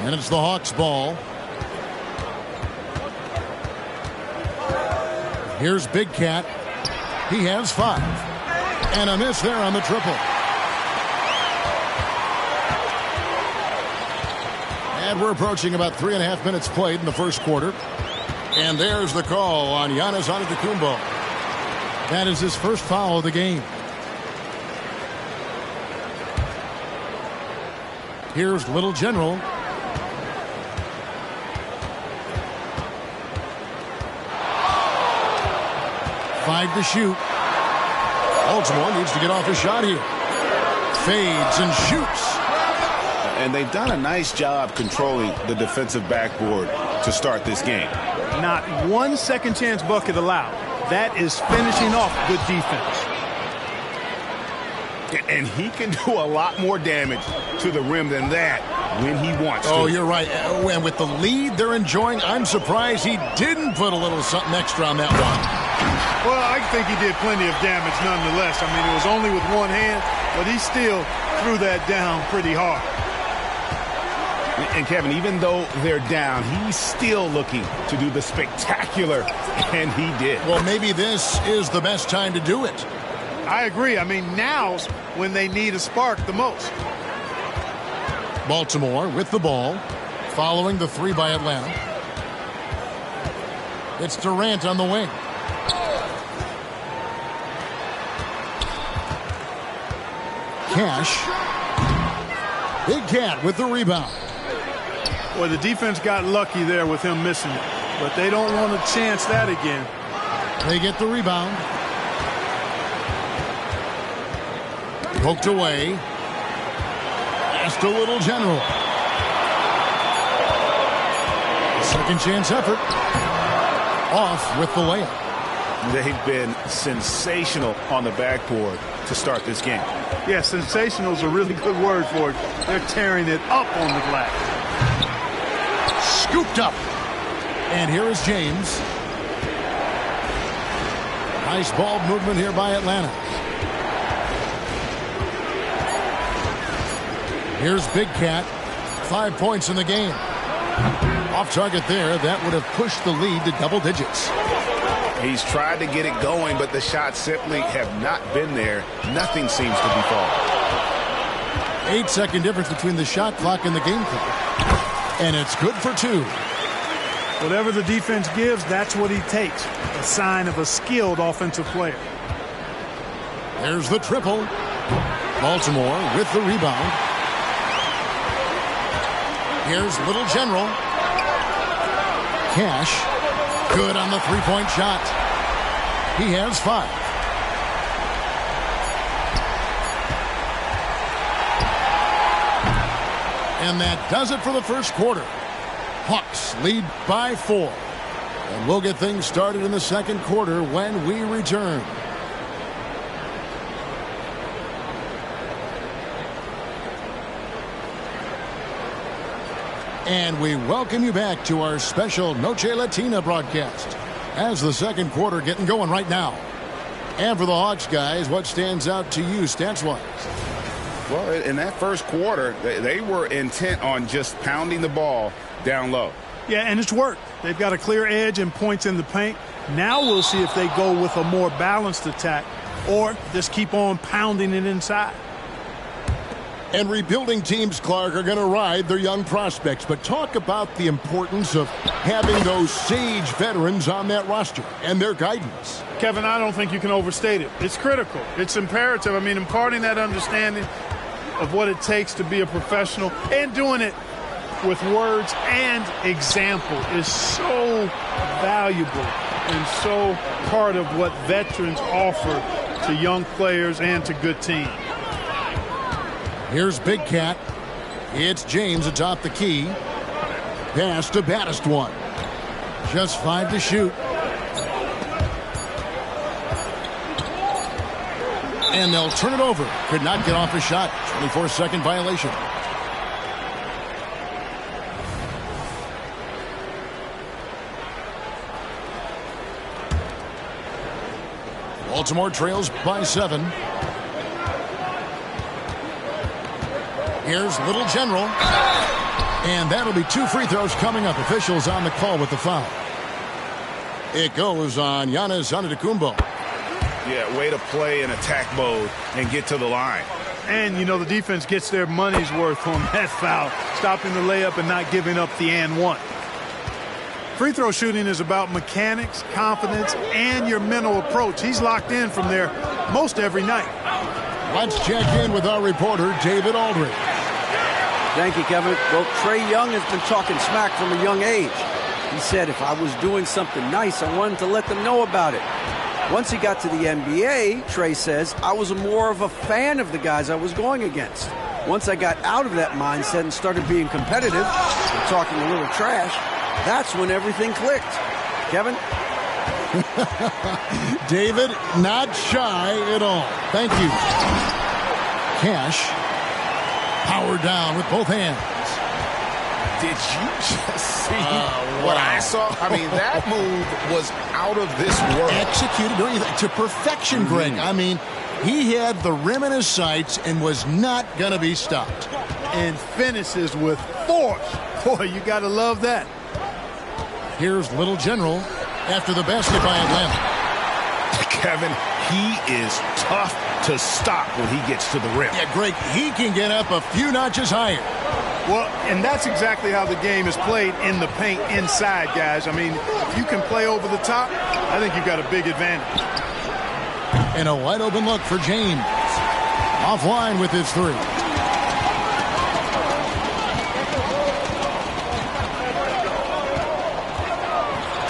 And it's the Hawks' ball. Here's Big Cat. He has 5. And a miss there on the triple. And we're approaching about 3.5 minutes played in the first quarter. And there's the call on Giannis Antetokounmpo. That is his first foul of the game. Here's Little General. Five to shoot. Baltimore needs to get off his shot here. Fades and shoots. And they've done a nice job controlling the defensive backboard to start this game. Not one second chance bucket allowed. That is finishing off good defense. And he can do a lot more damage to the rim than that when he wants to. Oh, you're right. And with the lead they're enjoying, I'm surprised he didn't put a little something extra on that one. Well, I think he did plenty of damage nonetheless. I mean, it was only with one hand, but he still threw that down pretty hard. And Kevin, even though they're down, he's still looking to do the spectacular, and he did. Well, maybe this is the best time to do it. I agree. I mean, now's when they need a spark the most. Baltimore with the ball, following the 3 by Atlanta. It's Durant on the wing. Cash. Big Cat with the rebound. Well, the defense got lucky there with him missing it, but they don't want to chance that again. They get the rebound. Poked away. Just a Little General. Second chance effort. Off with the layup. They've been sensational on the backboard to start this game. Yeah, sensational is a really good word for it. They're tearing it up on the glass. Scooped up. And here is James. Nice ball movement here by Atlanta. Here's Big Cat. 5 points in the game. Off target there. That would have pushed the lead to double digits. He's tried to get it going, but the shots simply have not been there. Nothing seems to be falling. 8-second difference between the shot clock and the game clock. And it's good for 2. Whatever the defense gives, that's what he takes. A sign of a skilled offensive player. There's the triple. Baltimore with the rebound. Here's Little General. Cash. Good on the three-point shot. He has 5. And that does it for the first quarter. Hawks lead by 4. And we'll get things started in the second quarter when we return. And we welcome you back to our special Noche Latina broadcast as the second quarter getting going right now. And for the Hawks, guys, what stands out to you stats-wise? Well, in that first quarter, they were intent on just pounding the ball down low. Yeah, and it's worked. They've got a clear edge and points in the paint. Now we'll see if they go with a more balanced attack or just keep on pounding it inside. And rebuilding teams, Clark, are going to ride their young prospects. But talk about the importance of having those sage veterans on that roster and their guidance. Kevin, I don't think you can overstate it. It's critical. It's imperative. I mean, imparting that understanding of what it takes to be a professional and doing it with words and example is so valuable and so part of what veterans offer to young players and to good teams. Here's Big Cat. It's James atop the key. Pass to Baddest one. Just 5 to shoot. And they'll turn it over. Could not get off a shot. 24-second violation. Baltimore trails by 7. Here's Little General. And that'll be 2 free throws coming up. Officials on the call with the foul. It goes on Giannis Antetokounmpo. Yeah, way to play in attack mode and get to the line. And, you know, the defense gets their money's worth on that foul, stopping the layup and not giving up the and one. Free throw shooting is about mechanics, confidence, and your mental approach. He's locked in from there most every night. Let's check in with our reporter, David Aldridge. Thank you, Kevin. Well, Trae Young has been talking smack from a young age. He said if I was doing something nice, I wanted to let them know about it. Once he got to the NBA, Trae says, I was more of a fan of the guys I was going against. Once I got out of that mindset and started being competitive and talking a little trash, that's when everything clicked. Kevin? David, not shy at all. Thank you. Cash, power down with both hands. Did you just see what I saw? I mean, that move was out of this world. Executed to perfection, Greg. I mean, he had the rim in his sights and was not going to be stopped. And finishes with force. Boy, you got to love that. Here's Little General after the basket by Atlanta. Kevin, he is tough to stop when he gets to the rim. Yeah, Greg, he can get up a few notches higher. Well, and that's exactly how the game is played in the paint inside, guys. I mean, if you can play over the top, I think you've got a big advantage. And a wide open look for James. Offline with his 3.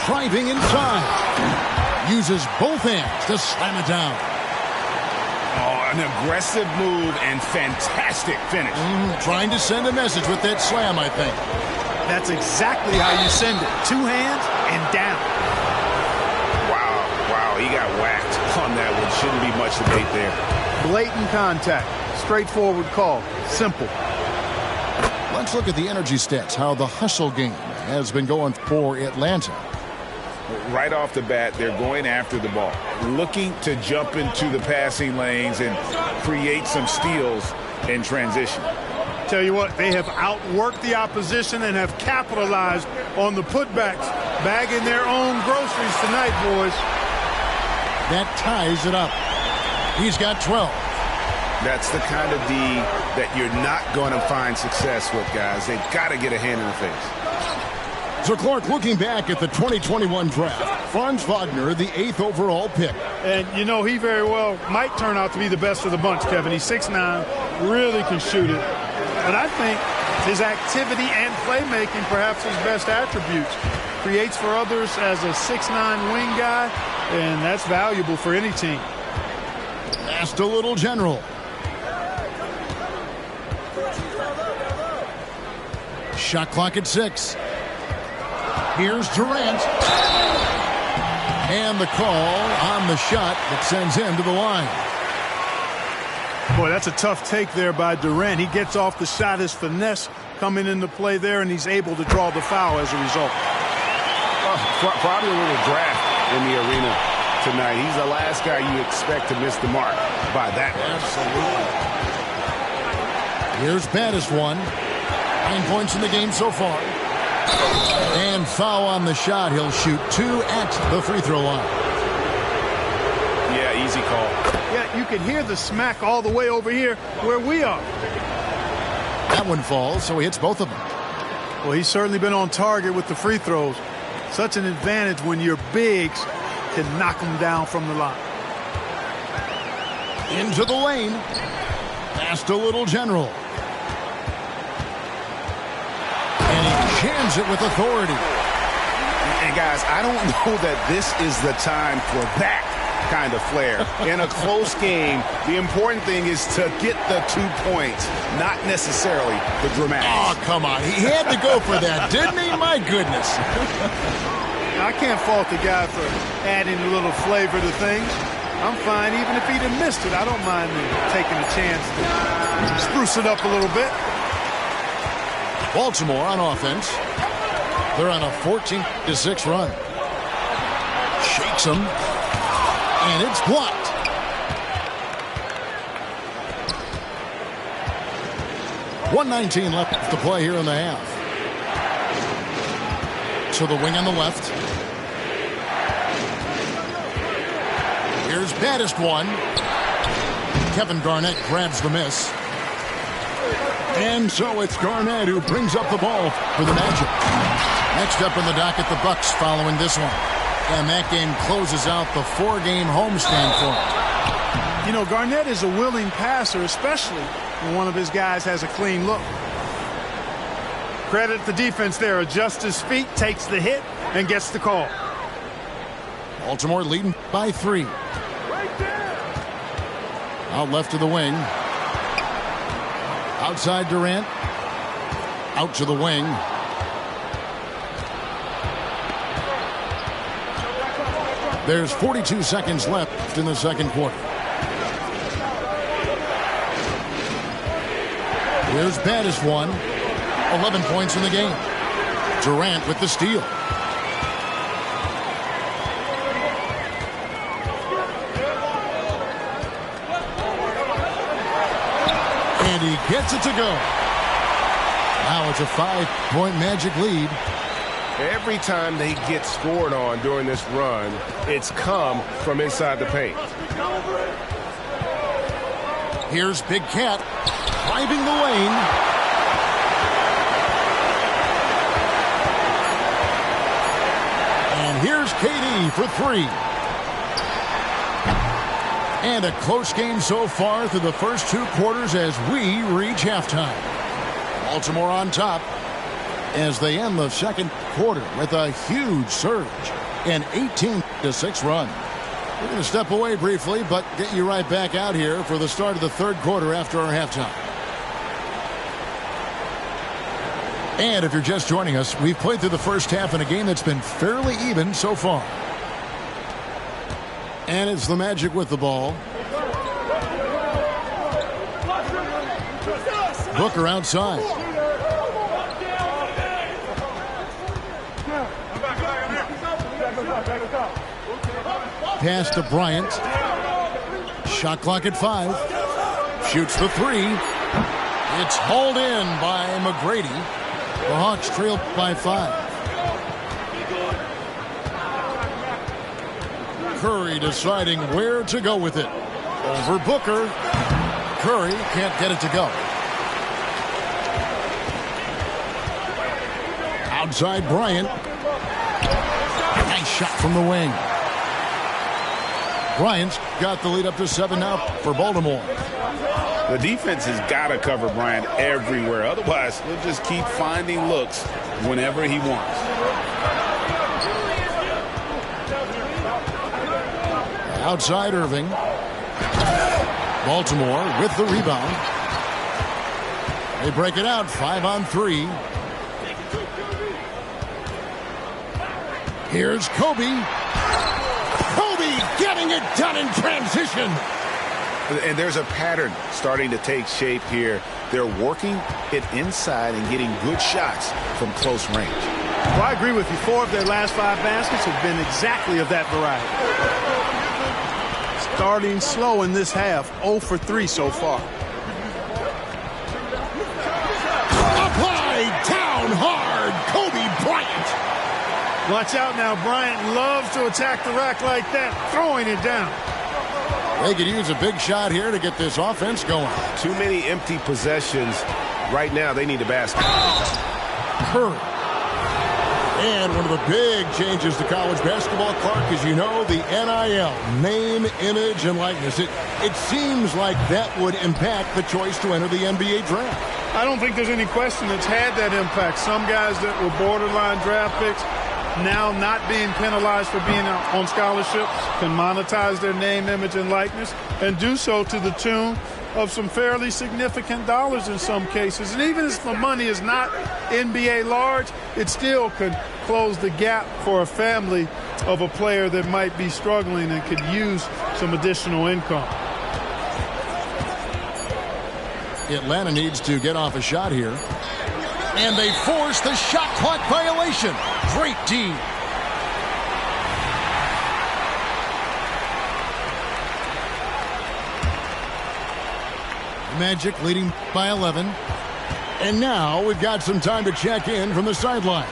Driving inside. Uses both hands to slam it down. Oh, an aggressive move and fantastic finish. Trying to send a message with that slam, I think. That's exactly how you send it. 2 hands and down. Wow, he got whacked on that one. Shouldn't be much debate there. Blatant contact. Straightforward call. Simple. Let's look at the energy stats, how the hustle game has been going for Atlanta. Right off the bat, they're going after the ball, looking to jump into the passing lanes and create some steals in transition. Tell you what, they have outworked the opposition and have capitalized on the putbacks, bagging their own groceries tonight, boys. That ties it up. He's got 12. That's the kind of D that you're not going to find success with, guys. They've got to get a hand in the face. So, Clark, looking back at the 2021 draft, Franz Wagner, the 8th overall pick. And, you know, he very well might turn out to be the best of the bunch, Kevin. He's 6'9", really can shoot it. But I think his activity and playmaking, perhaps his best attributes, creates for others as a 6'9" wing guy, and that's valuable for any team. Past a Little General. Shot clock at 6. Here's Durant. And the call on the shot that sends him to the line. Boy, that's a tough take there by Durant. He gets off the shot, his finesse coming into play there, and he's able to draw the foul as a result. Probably a little draft in the arena tonight. He's the last guy you expect to miss the mark by that much. Absolutely. Here's Battis 1. 9 points in the game so far. And foul on the shot. He'll shoot 2 at the free throw line. Yeah, easy call. Yeah, you can hear the smack all the way over here where we are. That one falls, so he hits both of them. Well, he's certainly been on target with the free throws. Such an advantage when your bigs can knock them down from the line. Into the lane. Past a Little General. And he jams it with authority. And guys, I don't know that this is the time for that kind of flair. In a close game, the important thing is to get the 2 points, not necessarily the dramatics. Oh, come on. He had to go for that, didn't he? My goodness. I can't fault the guy for adding a little flavor to things. I'm fine even if he'd have missed it. I don't mind taking a chance to spruce it up a little bit. Baltimore on offense. They're on a 14-6 run. Shakes him. And it's blocked. .119 left to play here in the half. To the wing on the left. Here's baddest one. Kevin Garnett grabs the miss. And so it's Garnett who brings up the ball for the Magic. Next up in the docket, the Bucks following this one. And that game closes out the 4-game homestand for him. You know, Garnett is a willing passer, especially when one of his guys has a clean look. Credit the defense there. Adjusts his feet, takes the hit, and gets the call. Baltimore leading by 3. Out left to the wing. Outside Durant. Out to the wing. There's 42 seconds left in the second quarter. Here's baddest one. 11 points in the game. Durant with the steal. And he gets it to go. Now it's a 5-point Magic lead. Every time they get scored on during this run, it's come from inside the paint. Here's Big Cat driving the lane. And here's KD for 3. And a close game so far through the first 2 quarters as we reach halftime. Baltimore on top as they end the second quarter with a huge surge, an 18-6 run. We're going to step away briefly, but get you right back out here for the start of the third quarter after our halftime. And if you're just joining us, we've played through the first half in a game that's been fairly even so far. And it's the Magic with the ball. Booker outside. Pass to Bryant. Shot clock at 5. Shoots the 3. It's hauled in by McGrady. The Hawks trail by 5. Curry deciding where to go with it. Over Booker. Curry can't get it to go. Outside Bryant. Nice shot from the wing. Bryant's got the lead up to 7 now for Baltimore. The defense has got to cover Bryant everywhere. Otherwise, he'll just keep finding looks whenever he wants. Outside Irving. Baltimore with the rebound. They break it out 5-on-3. Here's Kobe. Kobe getting it done in transition. And there's a pattern starting to take shape here. They're working it inside and getting good shots from close range. Well, I agree with you. 4 of their last 5 baskets have been exactly of that variety. Starting slow in this half, 0 for 3 so far. Applied down hard, Kobe Bryant. Watch out now. Bryant loves to attack the rack like that, throwing it down. They could use a big shot here to get this offense going. Too many empty possessions. Right now, they need a basket. Curry. And one of the big changes to college basketball, Clark, is, you know, the NIL, name, image, and likeness. It seems like that would impact the choice to enter the NBA draft. I don't think there's any question it's had that impact. Some guys that were borderline draft picks now not being penalized for being on scholarships can monetize their name, image, and likeness and do so to the tune of some fairly significant dollars in some cases. And even if the money is not NBA large, it still could close the gap for a family of a player that might be struggling and could use some additional income. Atlanta needs to get off a shot here. And they force the shot clock violation. Great D. Magic leading by 11. And now we've got some time to check in from the sidelines.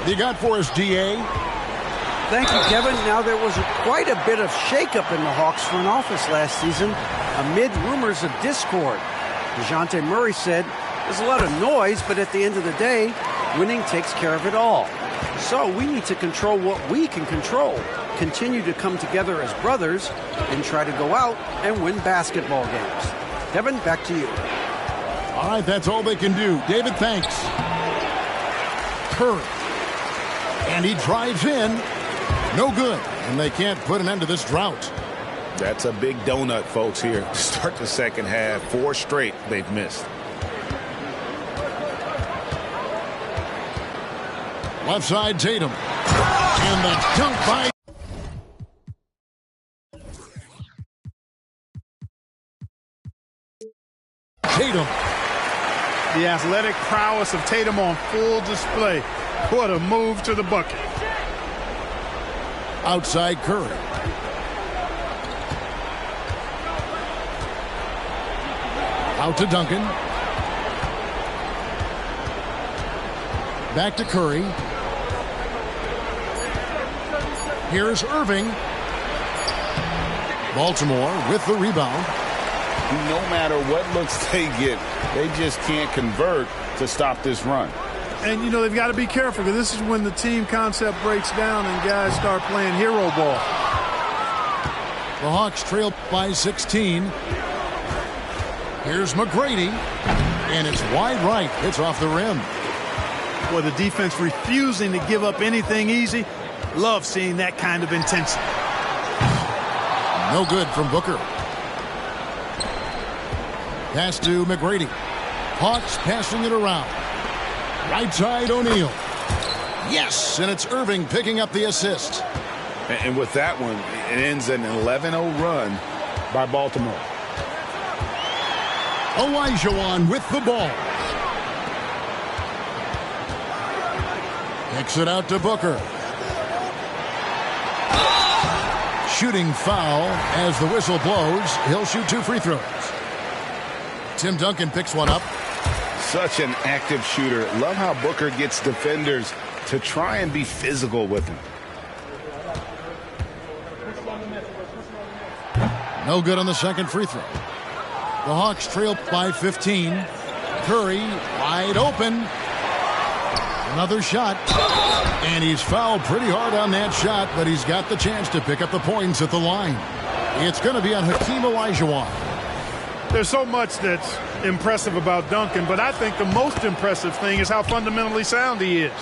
you got for us, D.A.? Thank you, Kevin. Now, there was quite a bit of shakeup in the Hawks front office last season amid rumors of discord. DeJounte Murray said, there's a lot of noise, but at the end of the day, winning takes care of it all. So we need to control what we can control, continue to come together as brothers, and try to go out and win basketball games. Kevin, back to you. All right, that's all they can do. David, thanks. Curry. And he drives in. No good. And they can't put an end to this drought. That's a big donut, folks, here to start the second half. 4 straight they've missed. Left side, Tatum. And the dunk by Tatum. The athletic prowess of Tatum on full display. What a move to the bucket. Outside Curry. Out to Duncan. Back to Curry. Here's Irving. Baltimore with the rebound. No matter what looks they get, they just can't convert to stop this run. And, you know, they've got to be careful because this is when the team concept breaks down and guys start playing hero ball. The Hawks trail by 16. Here's McGrady. And it's wide right. It's off the rim. Boy, the defense refusing to give up anything easy. Love seeing that kind of intensity. No good from Booker. Pass to McGrady. Hawks passing it around. Right side, O'Neal. Yes, and it's Irving picking up the assist. And with that one, it ends an 11-0 run by Baltimore. Olajuwon with the ball. Kicks it out to Booker. Shooting foul as the whistle blows. He'll shoot 2 free throws. Tim Duncan picks one up. Such an active shooter. Love how Booker gets defenders to try and be physical with him. No good on the second free throw. The Hawks trail by 15. Curry wide open. Another shot. And he's fouled pretty hard on that shot, but he's got the chance to pick up the points at the line. It's going to be on Hakeem Olajuwon. There's so much that's impressive about Duncan, but I think the most impressive thing is how fundamentally sound he is.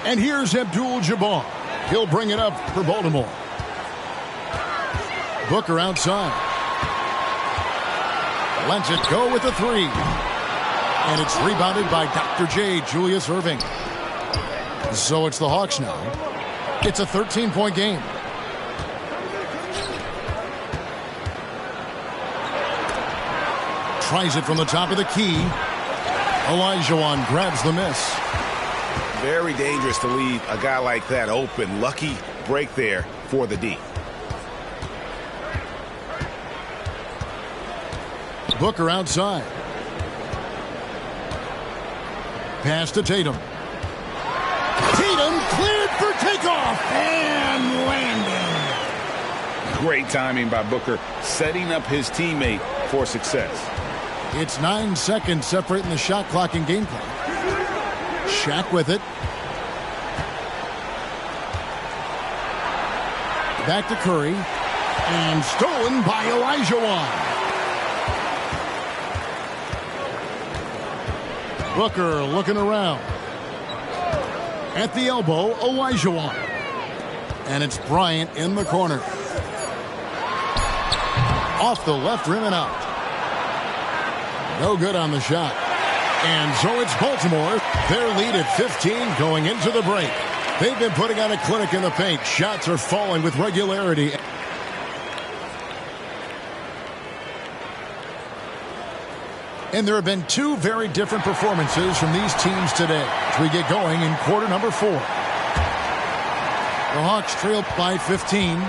And here's Abdul-Jabbar. He'll bring it up for Baltimore. Booker outside. Lets it go with the 3. And it's rebounded by Dr. J, Julius Irving. So it's the Hawks now. It's a 13-point game. Tries it from the top of the key. Olajuwon grabs the miss. Very dangerous to leave a guy like that open. Lucky break there for the D. Booker outside. Pass to Tatum. Tatum cleared for takeoff and landing. Great timing by Booker, setting up his teammate for success. It's 9 seconds separating the shot clock and game clock. Shaq with it. Back to Curry. And stolen by Olajuwon. Booker looking around. At the elbow, Olajuwon. And it's Bryant in the corner. Off the left rim and out. No good on the shot. And so it's Baltimore. Their lead at 15 going into the break. They've been putting on a clinic in the paint. Shots are falling with regularity. And there have been 2 very different performances from these teams today as we get going in quarter number 4. The Hawks trail by 15.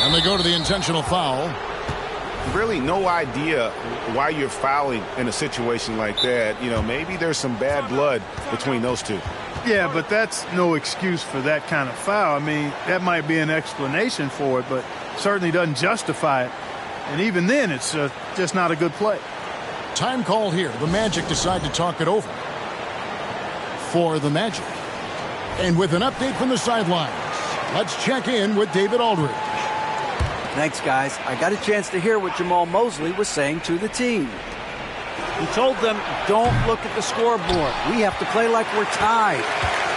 And they go to the intentional foul. really no idea why you're fouling in a situation like that. You know, maybe there's some bad blood between those two. Yeah, but that's no excuse for that kind of foul. I mean, that might be an explanation for it, but certainly doesn't justify it. And even then, it's just not a good play. Time call here. The Magic decide to talk it over for the Magic. And with an update from the sidelines, let's check in with David Aldridge. Thanks, guys. I got a chance to hear what Jamal Mosley was saying to the team. He told them, don't look at the scoreboard. We have to play like we're tied.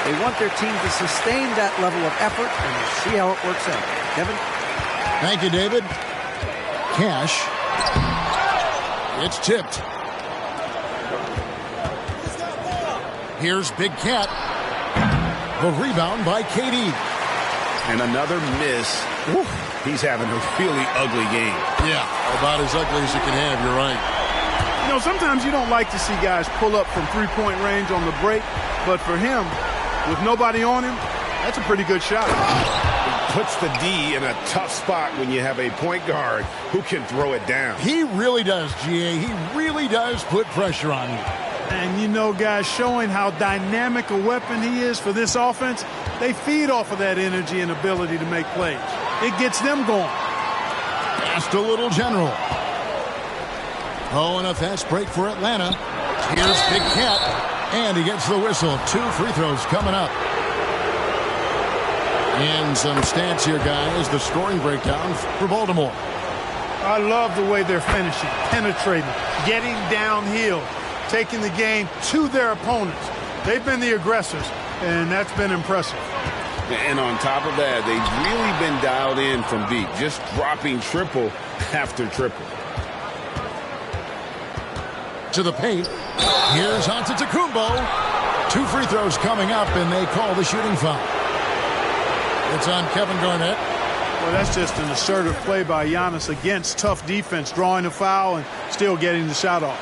They want their team to sustain that level of effort, and we'll see how it works out. Kevin? Thank you, David. Cash. It's tipped. Here's Big Cat. The rebound by KD. And another miss. Woo. He's having a really ugly game. Yeah, about as ugly as you can have, you're right. You know, sometimes you don't like to see guys pull up from three-point range on the break, but for him, with nobody on him, that's a pretty good shot. It puts the D in a tough spot when you have a point guard who can throw it down. He really does, GA. He really does put pressure on you. And, you know, guys, showing how dynamic a weapon he is for this offense, they feed off of that energy and ability to make plays. It gets them going. Just a little general. Oh, and a fast break for Atlanta. Here's Big Cat, and he gets the whistle. 2 free throws coming up. And some stats here, guys. The scoring breakdown for Baltimore. I love the way they're finishing, penetrating, getting downhill, taking the game to their opponents. They've been the aggressors, and that's been impressive. And on top of that, they've really been dialed in from deep, just dropping triple after triple. To the paint. Here's Antetokounmpo. 2 free throws coming up, and they call the shooting foul. It's on Kevin Garnett. Well, that's just an assertive play by Giannis against tough defense, drawing a foul and still getting the shot off.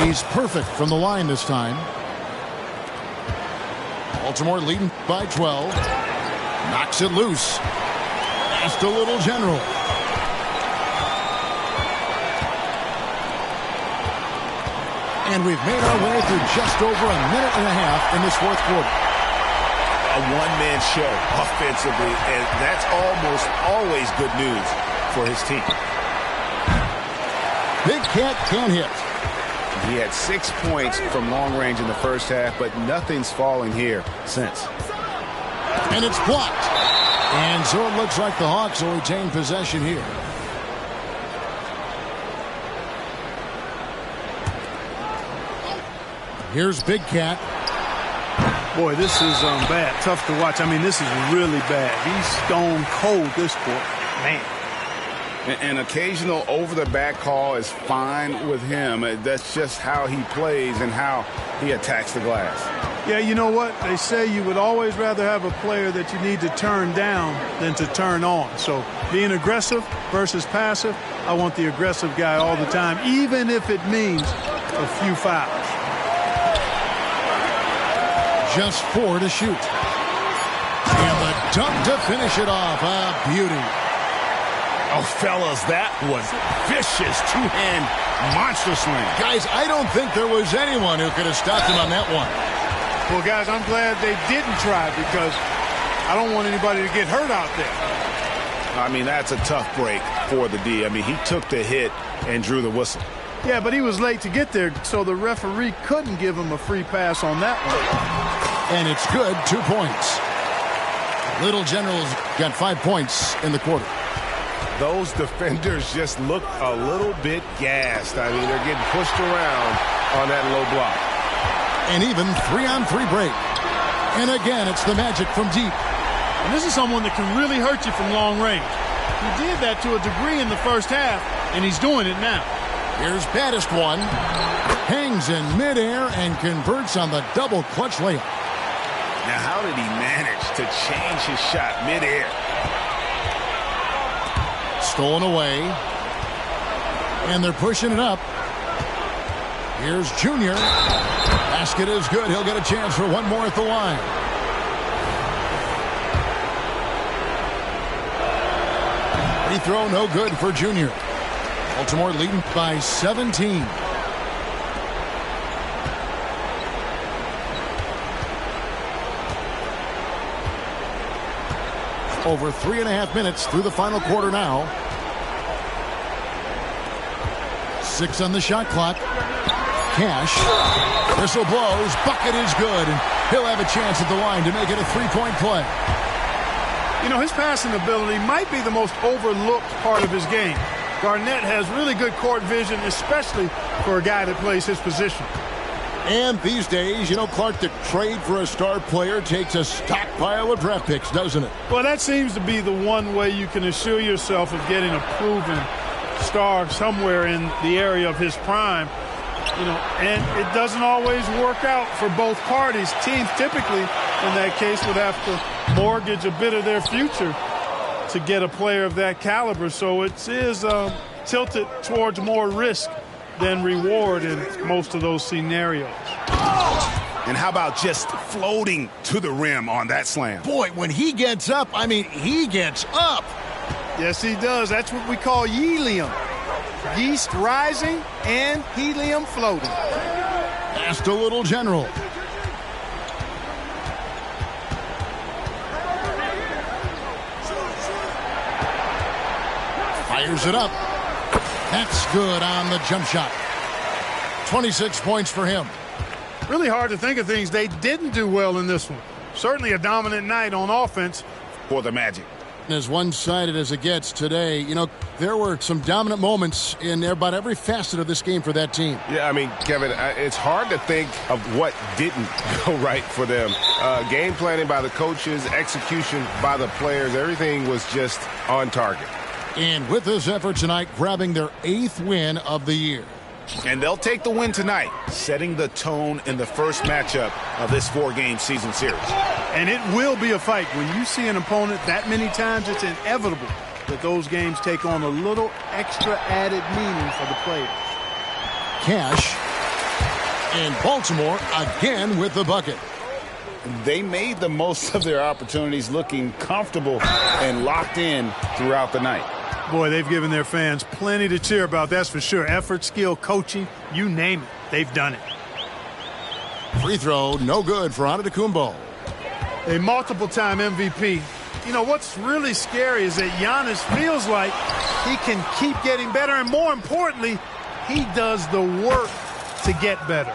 He's perfect from the line this time. Baltimore leading by 12. Knocks it loose. Just a little general. And we've made our way through just over a minute and a half in this fourth quarter. A one-man show offensively, and that's almost always good news for his team. Big Cat can't hit. He had 6 points from long range in the first half, but nothing's falling here since. And it's blocked. And so it looks like the Hawks will retain possession here. Here's Big Cat. Boy, this is bad. Tough to watch. I mean, this is really bad. He's stone cold this quarter. Man. An occasional over-the-back call is fine with him. That's just how he plays and how he attacks the glass. Yeah, you know what? They say you would always rather have a player that you need to turn down than to turn on. So being aggressive versus passive, I want the aggressive guy all the time, even if it means a few fouls. Just 4 to shoot. And the dunk to finish it off. A beauty. Oh, fellas, that was vicious two-hand monster swing. Guys, I don't think there was anyone who could have stopped him on that one. Well, guys, I'm glad they didn't try because I don't want anybody to get hurt out there. I mean, that's a tough break for the D. I mean, he took the hit and drew the whistle. Yeah, but he was late to get there, so the referee couldn't give him a free pass on that one. And it's good, 2 points. Little General's got 5 points in the quarter. Those defenders just look a little bit gassed. I mean, they're getting pushed around on that low block. And even 3-on-3 break. And again, it's the Magic from deep. And this is someone that can really hurt you from long range. He did that to a degree in the first half, and he's doing it now. Here's baddest one. Hangs in midair and converts on the double clutch layup. Now, how did he manage to change his shot midair? Stolen away. And they're pushing it up. Here's Junior. Basket is good. He'll get a chance for one more at the line. Free throw no good for Junior. Baltimore leading by 17. Over 3.5 minutes through the final quarter now. 6 on the shot clock. Cash. Whistle blows. Bucket is good. And he'll have a chance at the line to make it a three-point play. You know, his passing ability might be the most overlooked part of his game. Garnett has really good court vision, especially for a guy that plays his position. And these days, you know, Clark, the trade for a star player takes a stockpile of draft picks, doesn't it? Well, that seems to be the one way you can assure yourself of getting a proven star somewhere in the area of his prime. You know, and it doesn't always work out for both parties. Teams typically, in that case, would have to mortgage a bit of their future to get a player of that caliber. So it is tilted towards more risk than reward in most of those scenarios. And how about just floating to the rim on that slam? Boy, when he gets up, I mean, he gets up. Yes, he does. That's what we call helium. Yeast rising and helium floating. Past a little general. Fires it up. That's good on the jump shot. 26 points for him. Really hard to think of things they didn't do well in this one. Certainly a dominant night on offense for the Magic. As one-sided as it gets today, you know, there were some dominant moments in about every facet of this game for that team. Yeah, I mean, Kevin, it's hard to think of what didn't go right for them. Game planning by the coaches, execution by the players, everything was just on target. And with this effort tonight, grabbing their 8th win of the year. And they'll take the win tonight, setting the tone in the first matchup of this 4-game season series. And it will be a fight. When you see an opponent that many times, it's inevitable that those games take on a little extra added meaning for the players. Cash. And Baltimore again with the bucket. They made the most of their opportunities, looking comfortable and locked in throughout the night. Boy, they've given their fans plenty to cheer about, that's for sure. Effort, skill, coaching, you name it, they've done it. Free throw, no good for Antetokounmpo. A multiple-time MVP. You know, what's really scary is that Giannis feels like he can keep getting better, and more importantly, he does the work to get better.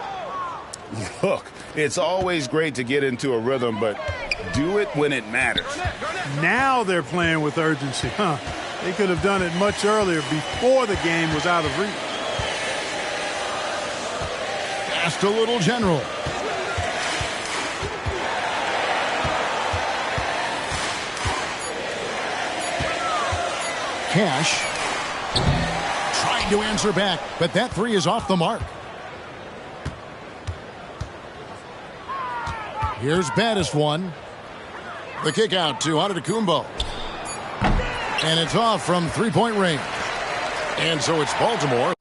Look, it's always great to get into a rhythm, but do it when it matters. Now they're playing with urgency, huh? They could have done it much earlier, before the game was out of reach. Past a little general. Cash trying to answer back, but that three is off the mark. Here's baddest one. The kick out to Antetokounmpo. And it's off from three-point range. And so it's Baltimore.